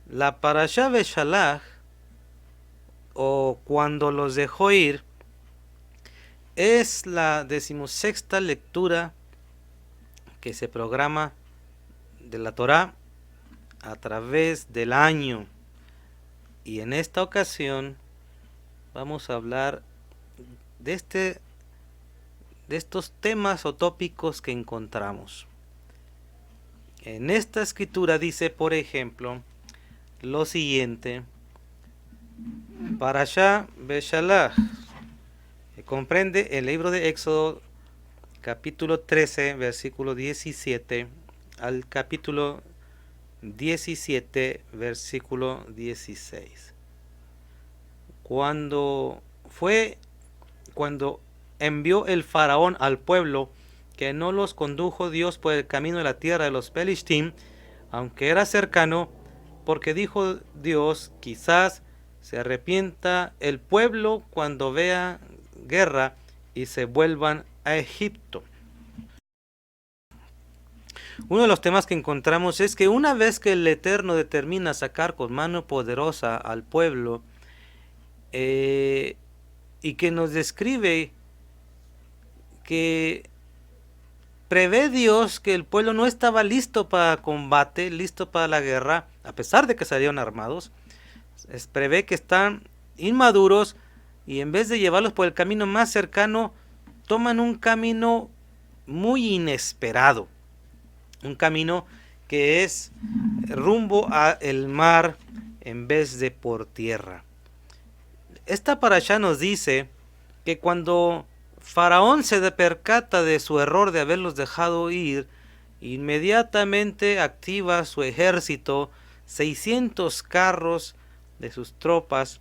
La Parashá Beshalach, o cuando los dejó ir, es la 16ª lectura que se programa de la Torá a través del año. Y en esta ocasión vamos a hablar de estos temas o tópicos que encontramos. En esta escritura dice, por ejemplo, lo siguiente: Parashá Beshalach, que comprende el libro de Éxodo, capítulo 13, versículo 17, al capítulo 17, versículo 16. Cuando envió el faraón al pueblo, que no los condujo Dios por el camino de la tierra de los Pelishtim, aunque era cercano, porque dijo Dios, quizás se arrepienta el pueblo cuando vea guerra y se vuelvan a Egipto. Uno de los temas que encontramos es que una vez que el Eterno determina sacar con mano poderosa al pueblo, y que nos describe que prevé Dios que el pueblo no estaba listo para combate, listo para la guerra, a pesar de que salieron armados. Prevé que están inmaduros y en vez de llevarlos por el camino más cercano, toman un camino muy inesperado, un camino que es rumbo al mar en vez de por tierra. Esta parashá nos dice que cuando Faraón se percata de su error de haberlos dejado ir, inmediatamente activa su ejército, 600 carros de sus tropas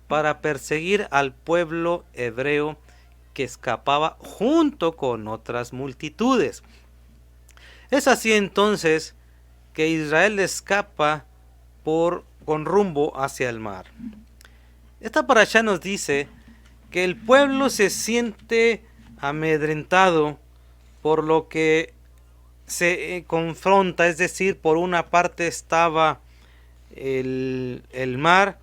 para perseguir al pueblo hebreo que escapaba junto con otras multitudes. Es así entonces que Israel escapa con rumbo hacia el mar. Esta parashá nos dice que el pueblo se siente amedrentado por lo que se confronta, es decir, por una parte estaba el mar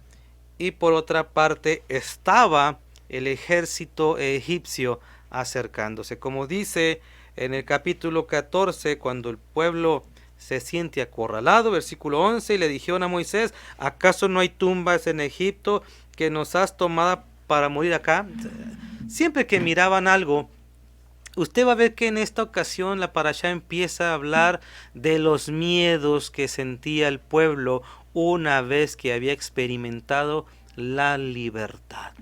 y por otra parte estaba el ejército egipcio acercándose. Como dice en el capítulo 14, cuando el pueblo se siente acorralado, versículo 11, y le dijeron a Moisés, ¿acaso no hay tumbas en Egipto que nos has tomado para morir acá? Siempre que miraban algo, usted va a ver que en esta ocasión la parashá empieza a hablar de los miedos que sentía el pueblo una vez que había experimentado la libertad.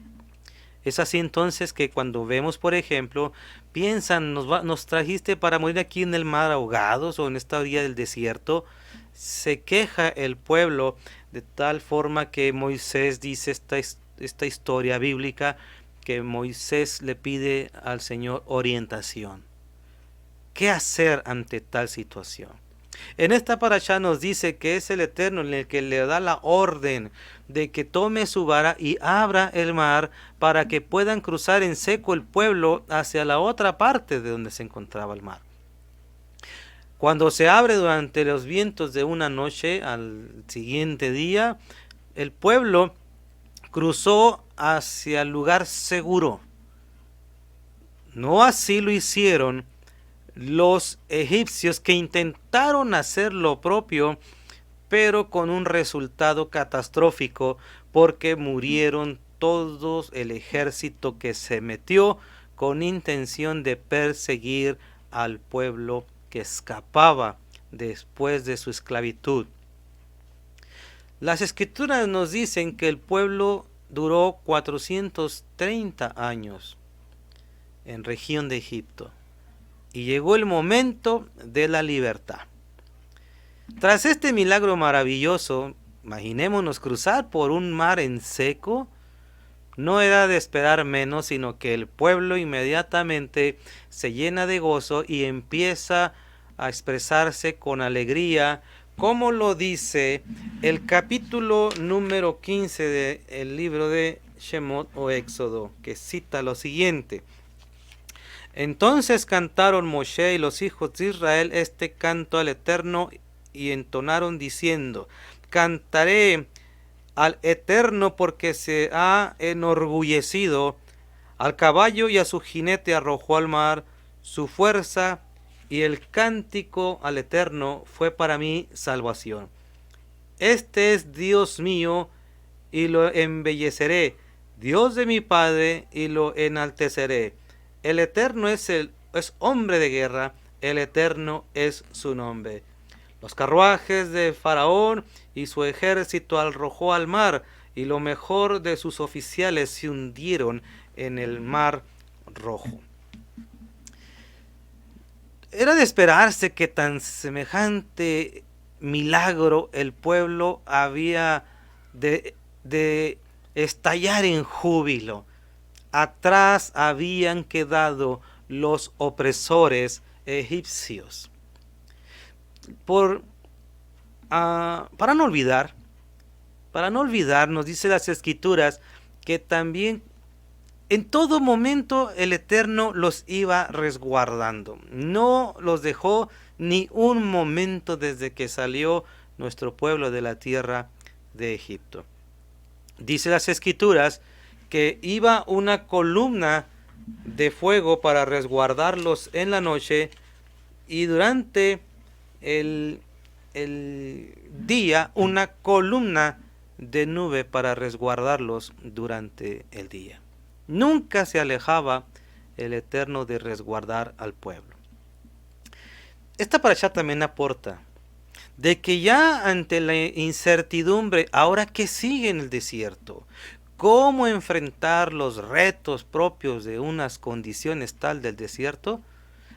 Es así entonces que cuando vemos, por ejemplo, piensan, nos trajiste para morir aquí en el mar ahogados o en esta orilla del desierto. Se queja el pueblo de tal forma que Moisés dice esta historia bíblica, que Moisés le pide al Señor orientación. ¿Qué hacer ante tal situación? En esta parashá nos dice que es el Eterno en el que le da la orden de que tome su vara y abra el mar para que puedan cruzar en seco el pueblo hacia la otra parte de donde se encontraba el mar. Cuando se abre durante los vientos de una noche, al siguiente día, el pueblo cruzó hacia el lugar seguro. No así lo hicieron los egipcios, que intentaron hacer lo propio, pero con un resultado catastrófico, porque murieron todos el ejército que se metió con intención de perseguir al pueblo que escapaba después de su esclavitud. Las escrituras nos dicen que el pueblo duró 430 años en región de Egipto y llegó el momento de la libertad. Tras este milagro maravilloso, imaginémonos cruzar por un mar en seco. No era de esperar menos, sino que el pueblo inmediatamente se llena de gozo y empieza a expresarse con alegría, como lo dice el capítulo número 15 del libro de Shemot o Éxodo, que cita lo siguiente: entonces cantaron Moshe y los hijos de Israel este canto al Eterno y entonaron diciendo: cantaré al Eterno porque se ha enorgullecido. Al caballo y a su jinete arrojó al mar, su fuerza y el cántico al Eterno fue para mí salvación. Este es Dios mío y lo embelleceré, Dios de mi Padre y lo enalteceré. El Eterno es hombre de guerra, el Eterno es su nombre. Los carruajes de Faraón y su ejército arrojó al mar, y lo mejor de sus oficiales se hundieron en el mar rojo. Era de esperarse que tan semejante milagro el pueblo había de estallar en júbilo. Atrás habían quedado los opresores egipcios. Para no olvidar, nos dice las Escrituras que también en todo momento el Eterno los iba resguardando. No los dejó ni un momento desde que salió nuestro pueblo de la tierra de Egipto. Dice las Escrituras que iba una columna de fuego para resguardarlos en la noche, y durante el día una columna de nube para resguardarlos durante el día. Nunca se alejaba el Eterno de resguardar al pueblo. Esta parashá también aporta de que ya ante la incertidumbre, ahora que sigue en el desierto, cómo enfrentar los retos propios de unas condiciones tal del desierto,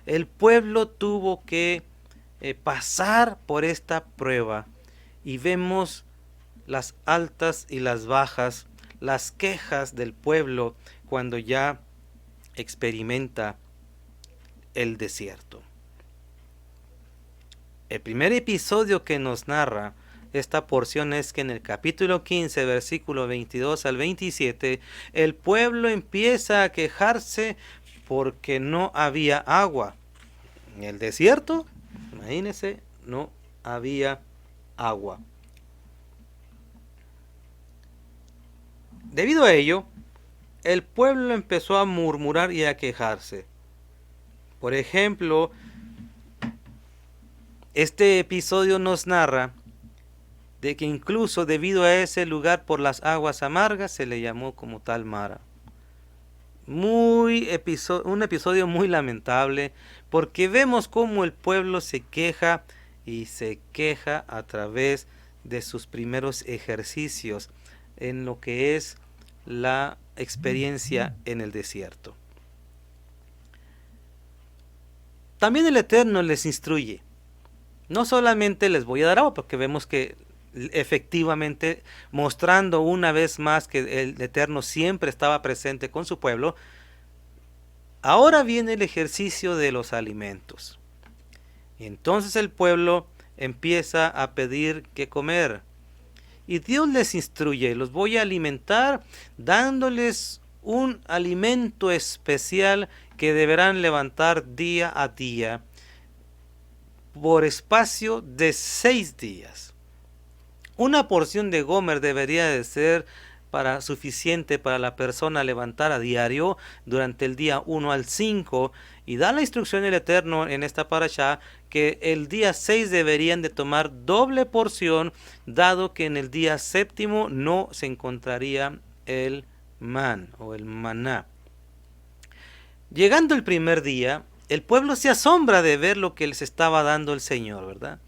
el pueblo tuvo que pasar por esta prueba, y vemos las altas y las bajas, las quejas del pueblo cuando ya experimenta el desierto. El primer episodio que nos narra esta porción es que en el capítulo 15, versículo 22 al 27, el pueblo empieza a quejarse porque no había agua. En el desierto, imagínense, no había agua. Debido a ello, el pueblo empezó a murmurar y a quejarse. Por ejemplo, este episodio nos narra de que incluso debido a ese lugar por las aguas amargas se le llamó como tal Mara. Un episodio muy lamentable, porque vemos cómo el pueblo se queja y se queja a través de sus primeros ejercicios en lo que es la experiencia en el desierto. También el Eterno les instruye. No solamente les voy a dar agua, porque vemos que efectivamente, mostrando una vez más que el Eterno siempre estaba presente con su pueblo, ahora viene el ejercicio de los alimentos. Y entonces el pueblo empieza a pedir qué comer. Y Dios les instruye: los voy a alimentar dándoles un alimento especial que deberán levantar día a día por espacio de 6 días. Una porción de gomer debería de ser suficiente para la persona levantar a diario durante el día 1 al 5, y da la instrucción del Eterno en esta parashá que el día 6 deberían de tomar doble porción, dado que en el día 7 no se encontraría el man o el maná. Llegando el primer día, el pueblo se asombra de ver lo que les estaba dando el Señor, ¿verdad?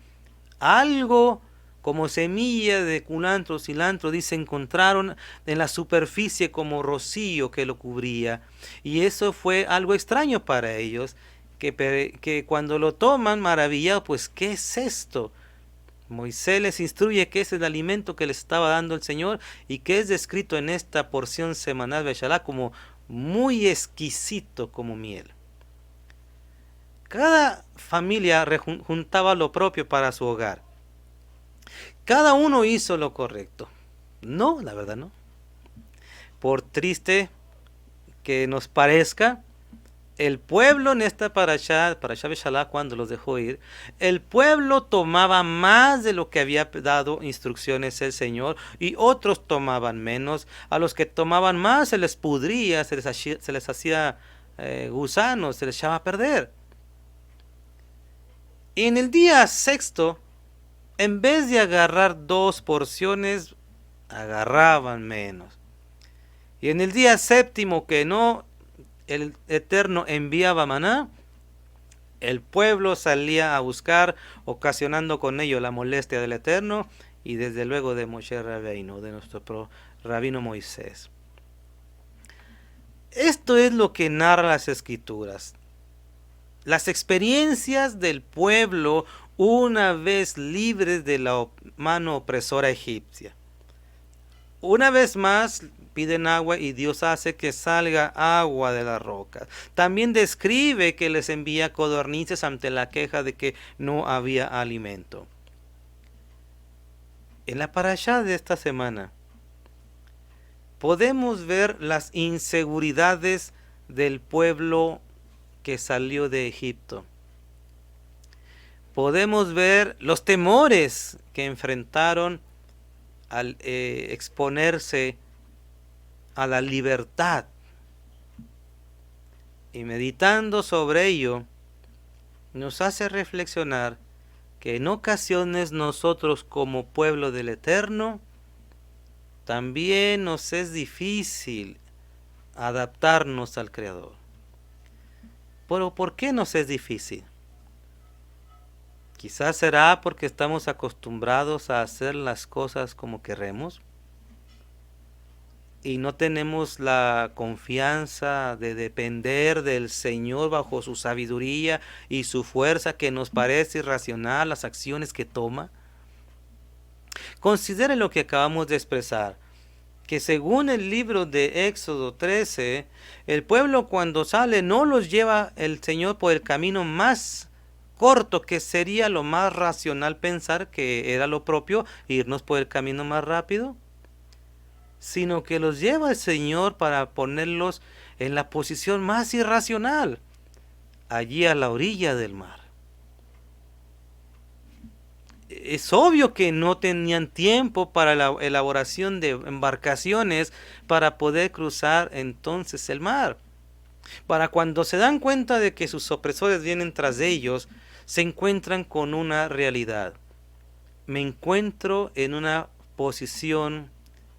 Algo como semilla de culantro, cilantro, dice, encontraron en la superficie como rocío que lo cubría. Y eso fue algo extraño para ellos, que cuando lo toman maravillados, pues, ¿qué es esto? Moisés les instruye que es el alimento que les estaba dando el Señor, y que es descrito en esta porción semanal de Shalá como muy exquisito como miel. Cada familia juntaba lo propio para su hogar. Cada uno hizo lo correcto. No, la verdad no. Por triste que nos parezca, El pueblo en esta parashá Beshalach, cuando los dejó ir, el pueblo tomaba más de lo que había dado instrucciones el Señor, y otros tomaban menos. A los que tomaban más se les pudría, se les hacía gusanos, se les echaba a perder. Y en el día sexto, en vez de agarrar 2 porciones, agarraban menos. Y en el día séptimo, que no el Eterno enviaba maná, el pueblo salía a buscar, ocasionando con ello la molestia del Eterno y desde luego de Moshe Rabbeinu, de nuestro rabino Moisés. Esto es lo que narra las Escrituras. Las experiencias del pueblo una vez libres de la mano opresora egipcia. Una vez más piden agua y Dios hace que salga agua de la roca. También describe que les envía codornices ante la queja de que no había alimento. En la parashá de esta semana podemos ver las inseguridades del pueblo que salió de Egipto. Podemos ver los temores que enfrentaron al exponerse a la libertad. Y meditando sobre ello, nos hace reflexionar que en ocasiones nosotros como pueblo del Eterno, también nos es difícil adaptarnos al Creador. Pero ¿por qué nos es difícil? Quizás será porque estamos acostumbrados a hacer las cosas como queremos y no tenemos la confianza de depender del Señor bajo su sabiduría y su fuerza, que nos parece irracional las acciones que toma. Considere lo que acabamos de expresar, que según el libro de Éxodo 13, el pueblo cuando sale no los lleva el Señor por el camino más corto, que sería lo más racional pensar que era lo propio, irnos por el camino más rápido, sino que los lleva el Señor para ponerlos en la posición más irracional, allí a la orilla del mar. Es obvio que no tenían tiempo para la elaboración de embarcaciones para poder cruzar entonces el mar. Para cuando se dan cuenta de que sus opresores vienen tras de ellos, se encuentran con una realidad. Me encuentro en una posición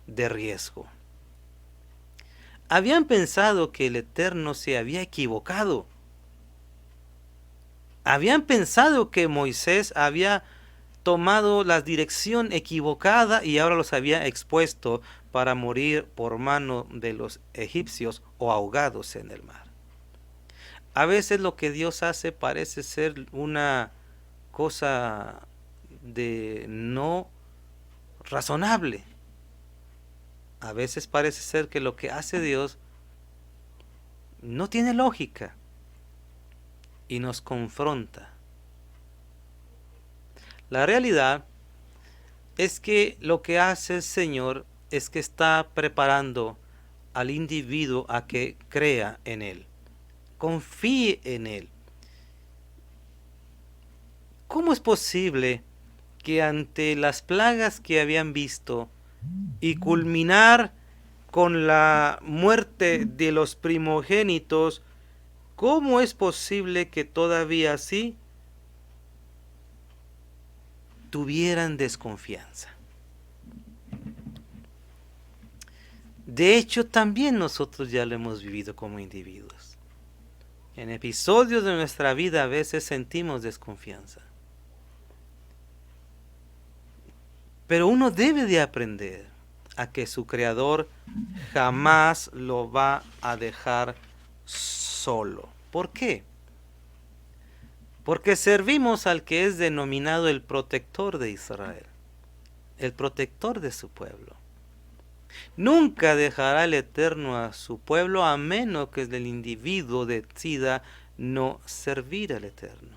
de riesgo. Habían pensado que el Eterno se había equivocado. Habían pensado que Moisés había tomado la dirección equivocada y ahora los había expuesto para morir por mano de los egipcios o ahogados en el mar. A veces lo que Dios hace parece ser una cosa de no razonable. A veces parece ser que lo que hace Dios no tiene lógica y nos confronta. La realidad es que lo que hace el Señor es que está preparando al individuo a que crea en Él, confíe en Él. ¿Cómo es posible que ante las plagas que habían visto y culminar con la muerte de los primogénitos, cómo es posible que todavía así tuvieran desconfianza? De hecho, también nosotros ya lo hemos vivido como individuos. En episodios de nuestra vida a veces sentimos desconfianza. Pero uno debe de aprender a que su Creador jamás lo va a dejar solo. ¿Por qué? Porque servimos al que es denominado el protector de Israel, el protector de su pueblo. Nunca dejará el Eterno a su pueblo a menos que el individuo decida no servir al Eterno.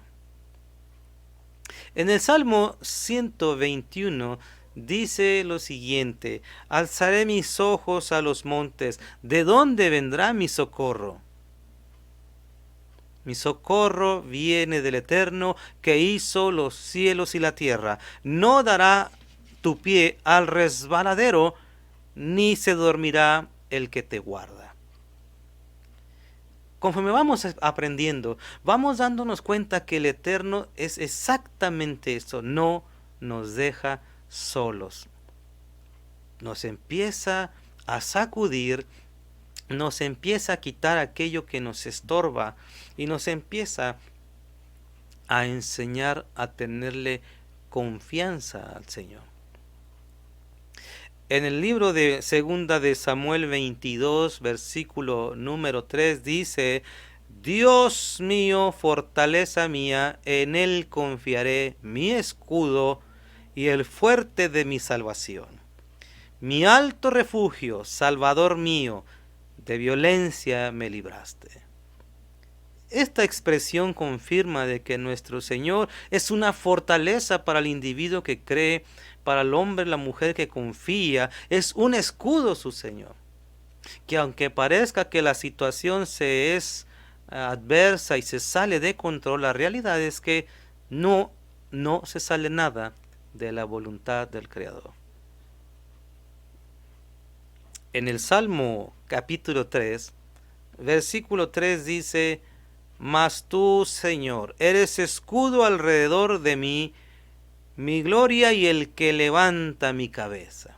En el Salmo 121 dice lo siguiente: alzaré mis ojos a los montes, ¿de dónde vendrá mi socorro? Mi socorro viene del Eterno, que hizo los cielos y la tierra. No dará tu pie al resbaladero, ni se dormirá el que te guarda. Conforme vamos aprendiendo, vamos dándonos cuenta que el Eterno es exactamente eso, no nos deja solos. Nos empieza a sacudir, nos empieza a quitar aquello que nos estorba y nos empieza a enseñar a tenerle confianza al Señor. En el libro de Segunda de Samuel 22, versículo número 3 dice: Dios mío, fortaleza mía, en Él confiaré, mi escudo y el fuerte de mi salvación. Mi alto refugio, Salvador mío, de violencia me libraste. Esta expresión confirma de que nuestro Señor es una fortaleza para el individuo que cree, para el hombre, la mujer que confía, es un escudo su Señor. Que aunque parezca que la situación se es adversa y se sale de control, la realidad es que no se sale nada de la voluntad del Creador. En el Salmo capítulo 3, versículo 3 dice: Mas tú, Señor, eres escudo alrededor de mí, mi gloria y el que levanta mi cabeza.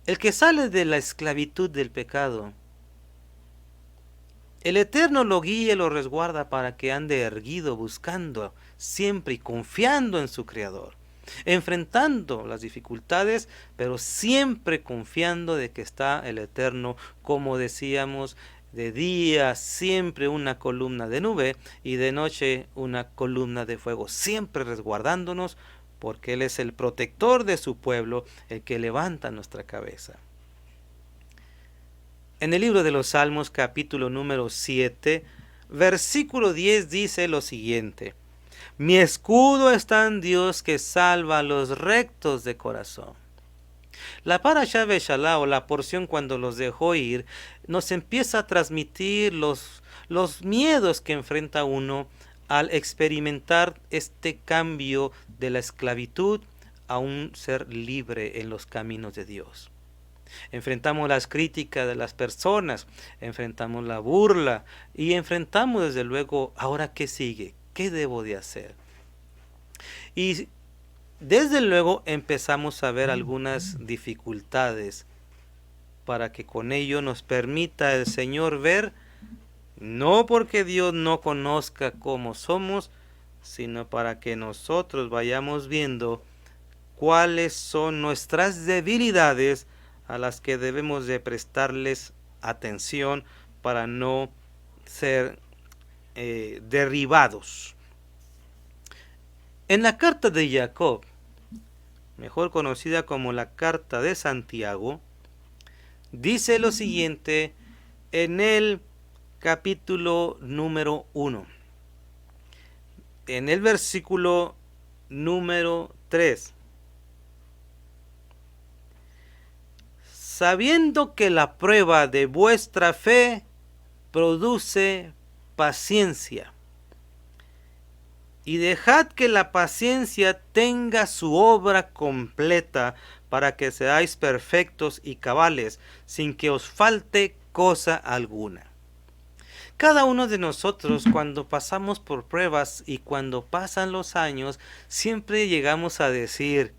El que sale de la esclavitud del pecado, el Eterno lo guía y lo resguarda para que ande erguido, buscando siempre y confiando en su Creador, enfrentando las dificultades, pero siempre confiando de que está el Eterno, como decíamos, de día siempre una columna de nube y de noche una columna de fuego, siempre resguardándonos, porque Él es el protector de su pueblo, el que levanta nuestra cabeza. En el libro de los Salmos, capítulo número 7, versículo 10 dice lo siguiente: Mi escudo está en Dios que salva a los rectos de corazón. La Parashá Beshalá, o la porción cuando los dejó ir, nos empieza a transmitir los miedos que enfrenta uno al experimentar este cambio de la esclavitud a un ser libre en los caminos de Dios. Enfrentamos las críticas de las personas, enfrentamos la burla y enfrentamos desde luego, ¿ahora qué sigue? ¿Qué debo de hacer? Y desde luego empezamos a ver algunas dificultades para que con ello nos permita el Señor ver, no porque Dios no conozca cómo somos, sino para que nosotros vayamos viendo cuáles son nuestras debilidades a las que debemos de prestarles atención para no ser derribados. En la carta de Jacob, mejor conocida como la carta de Santiago, dice lo siguiente en el capítulo número 1, en el versículo número 3. Sabiendo que la prueba de vuestra fe produce paciencia, y dejad que la paciencia tenga su obra completa, para que seáis perfectos y cabales, sin que os falte cosa alguna. Cada uno de nosotros, cuando pasamos por pruebas y cuando pasan los años, siempre llegamos a decir: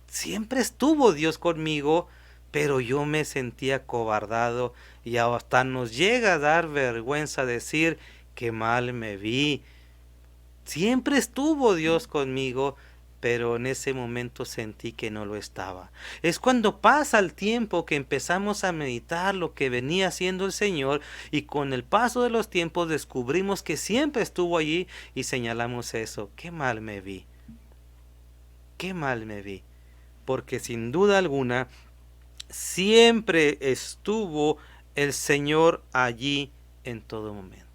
siempre estuvo Dios conmigo, pero yo me sentía acobardado, y hasta nos llega a dar vergüenza decir: qué mal me vi. Siempre estuvo Dios conmigo, pero en ese momento sentí que no lo estaba. Es cuando pasa el tiempo que empezamos a meditar lo que venía haciendo el Señor, y con el paso de los tiempos descubrimos que siempre estuvo allí y señalamos eso: qué mal me vi. Qué mal me vi. Porque sin duda alguna siempre estuvo el Señor allí en todo momento.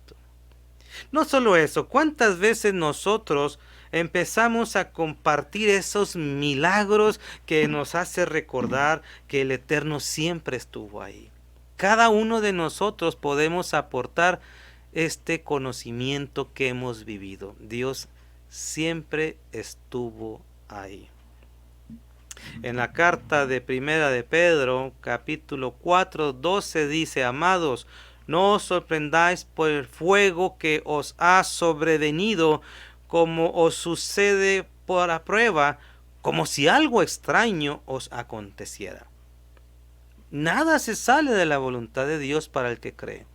No solo eso, ¿cuántas veces nosotros empezamos a compartir esos milagros que nos hace recordar que el Eterno siempre estuvo ahí? Cada uno de nosotros podemos aportar este conocimiento que hemos vivido. Dios siempre estuvo ahí. En la carta de Primera de Pedro, capítulo 4, 12 dice: amados, no os sorprendáis por el fuego que os ha sobrevenido, como os sucede por la prueba, como si algo extraño os aconteciera. Nada se sale de la voluntad de Dios para el que cree.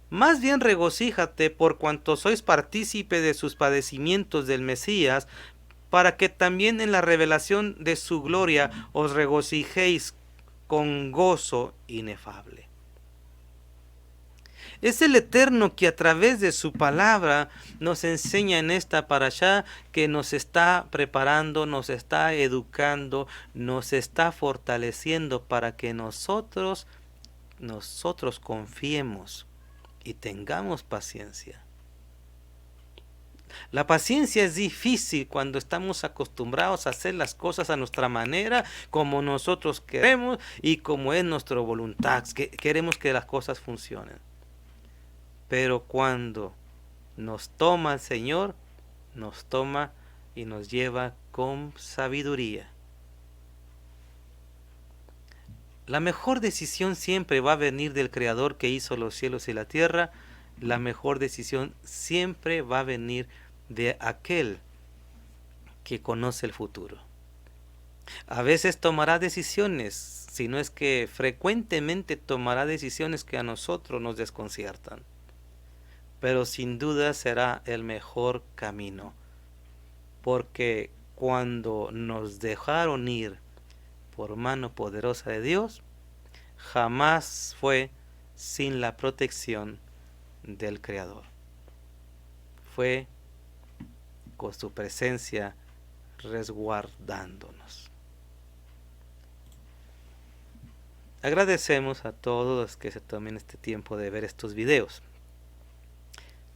Más bien regocíjate por cuanto sois partícipe de sus padecimientos del Mesías, para que también en la revelación de su gloria os regocijéis con gozo inefable. Es el Eterno que a través de su palabra nos enseña en esta parashá, que nos está preparando, nos está educando, nos está fortaleciendo para que nosotros confiemos y tengamos paciencia. La paciencia es difícil cuando estamos acostumbrados a hacer las cosas a nuestra manera, como nosotros queremos y como es nuestra voluntad. Queremos que las cosas funcionen. Pero cuando nos toma el Señor, nos toma y nos lleva con sabiduría. La mejor decisión siempre va a venir del Creador que hizo los cielos y la tierra. La mejor decisión siempre va a venir de aquel que conoce el futuro. A veces tomará decisiones, si no es que frecuentemente tomará decisiones que a nosotros nos desconciertan. Pero sin duda será el mejor camino, porque cuando nos dejaron ir por mano poderosa de Dios, jamás fue sin la protección del Creador. Fue con su presencia resguardándonos. Agradecemos a todos los que se tomen este tiempo de ver estos videos.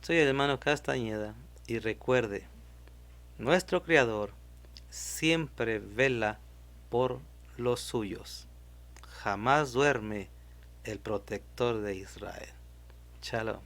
Soy el hermano Castañeda y recuerde, nuestro Creador siempre vela por los suyos. Jamás duerme el protector de Israel. Shalom.